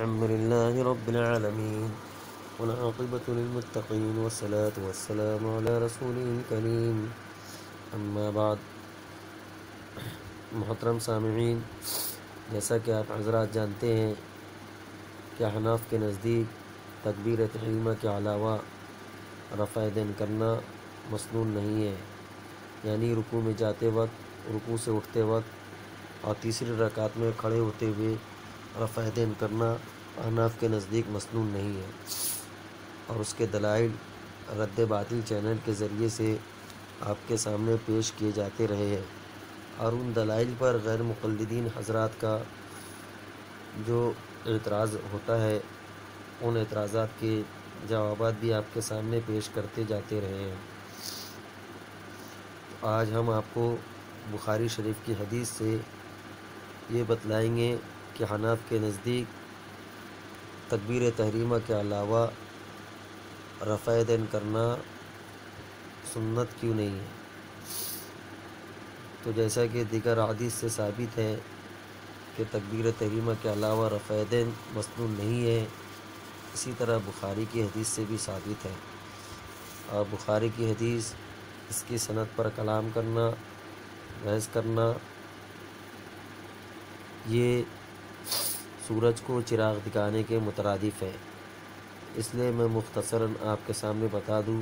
الحمد لله رب العالمين والعاقبة للمتقين والصلاة والسلام على رسوله الكريم اما بعد۔ محترم سامعین، جیسا کہ آپ حضرات جانتے ہیں کہ احناف کے نزدیک تکبیر تحریمہ کے علاوہ رفع دین کرنا مسنون نہیں ہے، یعنی رکوع میں جاتے وقت، رکوع سے اٹھتے وقت اور تیسری رکعت میں کھڑے ہوتے ہوئے رفع دین کرنا احناف کے نزدیک مسنون نہیں ہے، اور اس کے دلائل رد باطل چینل کے ذریعے سے آپ کے سامنے پیش کیے جاتے رہے ہیں، اور ان دلائل پر غیر مقلدین حضرات کا جو اعتراض ہوتا ہے، ان اعتراضات کے جوابات بھی آپ کے سامنے پیش کرتے جاتے رہے ہیں۔ آج ہم آپ کو بخاری شریف کی حدیث سے یہ بتلائیں گے کہ احناف کے نزدیک تکبیر تحریمہ کے علاوہ رفع دین کرنا سنت کیوں نہیں ہے۔ تو جیسا کہ دیگر حدیث سے ثابت ہے کہ تکبیر تحریمہ کے علاوہ رفع دین مسنون نہیں ہے، اسی طرح بخاری کی حدیث سے بھی ثابت ہے، اور بخاری کی حدیث، اس کی سند پر کلام کرنا، بحث کرنا، یہ سورج کو چراغ دکھانے کے مترادف ہے۔ اس لیے میں مختصراً آپ کے سامنے بتا دوں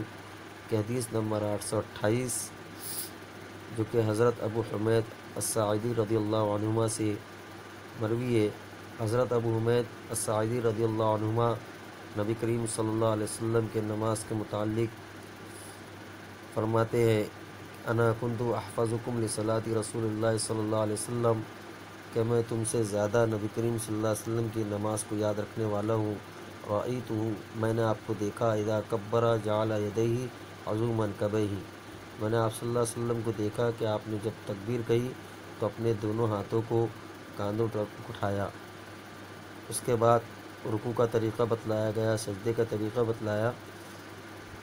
کہ حدیث نمبر 828، جو کہ حضرت ابو حمید الساعدی رضی اللہ عنہما سے مروی ہے۔ حضرت ابو حمید الساعدی رضی اللہ عنہما نبی کریم صلی اللہ علیہ وسلم کے نماز کے متعلق فرماتے ہیں، انا کنت احفظکم لصلاۃ رسول اللہ صلی اللہ علیہ وسلم، کہ میں تم سے زیادہ نبی کریم صلی اللہ علیہ وسلم کی نماز کو یاد رکھنے والا ہوں۔ رأیتہ، میں نے آپ کو دیکھا، اذا کبر جعل یدیہ عضو منکبیہ، میں نے آپ صلی اللہ علیہ وسلم کو دیکھا کہ آپ نے جب تکبیر کہی تو اپنے دونوں ہاتھوں کو کاندھوں تک اٹھایا۔ اس کے بعد رکوع کا طریقہ بتلایا گیا، سجدے کا طریقہ بتلایا۔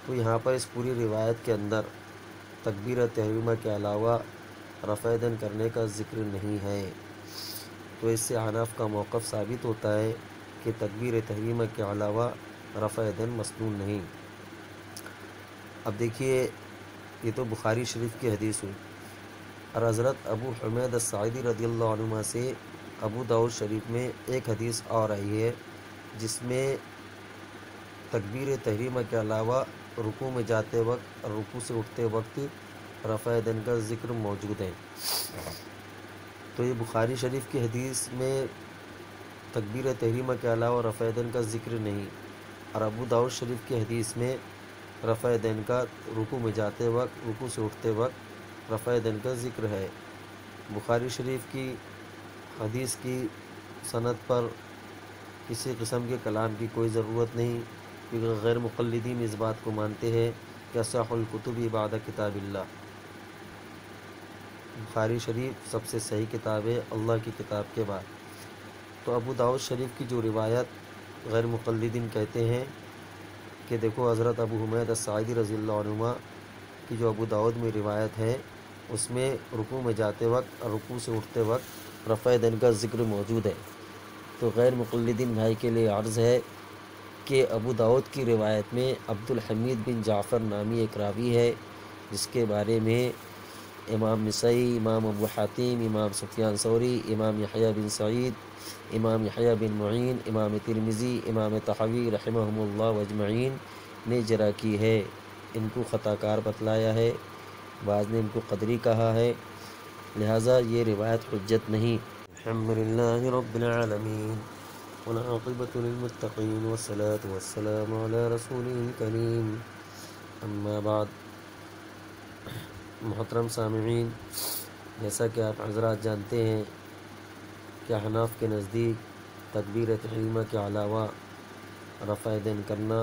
تو یہاں پر اس پوری روایت کے اندر تکبیر تحریمہ کے علاوہ رفع دین کرنے کا ذکر نہیں ہے، تو اس سے احناف کا موقف ثابت ہوتا ہے کہ تکبیر تحریمہ کے علاوہ رفع دین مسنون نہیں۔ اب دیکھیے، یہ تو بخاری شریف کی حدیث ہوئی، اور حضرت ابو حمید الساعدی رضی اللہ عنہ سے ابو داؤد شریف میں ایک حدیث اور آئی ہے، جس میں تکبیر تحریمہ کے علاوہ رکوع میں جاتے وقت اور رکوع سے اٹھتے وقت رفع دین کا ذکر موجود ہے۔ تو یہ بخاری شریف کی حدیث میں تکبیر تحریمہ کے علاوہ رفع دین کا ذکر نہیں، اور ابو داؤد شریف کی حدیث میں رفع دین کا رکوع میں جاتے وقت، رکوع سے اٹھتے وقت رفع دین کا ذکر ہے۔ بخاری شریف کی حدیث کی سند پر کسی قسم کے کلام کی کوئی ضرورت نہیں، کیونکہ غیر مقلدین اس بات کو مانتے ہیں کہ اصح الکتب بعد کتاب اللہ، بخاری شریف سب سے صحیح کتاب ہے اللہ کی کتاب کے بعد۔ تو ابو داؤد شریف کی جو روایت غیر مقلدین کہتے ہیں کہ دیکھو، حضرت ابو حمید الساعدی رضی اللہ عنہ کی جو ابو داؤد میں روایت ہے، اس میں رکوع میں جاتے وقت اور رکوع سے اٹھتے وقت رفع دین کا ذکر موجود ہے۔ تو غیر مقلدین بھائی کے لیے عرض ہے کہ ابو داؤد کی روایت میں عبد الحمید بن جعفر نامی ایک راوی ہے، جس کے بارے میں امام نسائی، امام ابو حاتم، امام سفیان ثوری، امام یحییٰ بن سعید، امام یحییٰ بن معین، امام ترمذی، امام طحاوی رحمہم اللہ اجمعین نے جرح کی ہے، ان کو خطا کار بتلایا ہے، بعض نے ان کو قدری کہا ہے، لہٰذا یہ روایت حجت نہیں۔ الحمدللہ رب العالمین والعاقبۃ للمتقین والصلاة والسلام علی رسولہ الکریم اما بعد۔ محترم سامعین، جیسا کہ آپ حضرات جانتے ہیں کہ احناف کے نزدیک تکبیر تحریمہ کے علاوہ رفع دین کرنا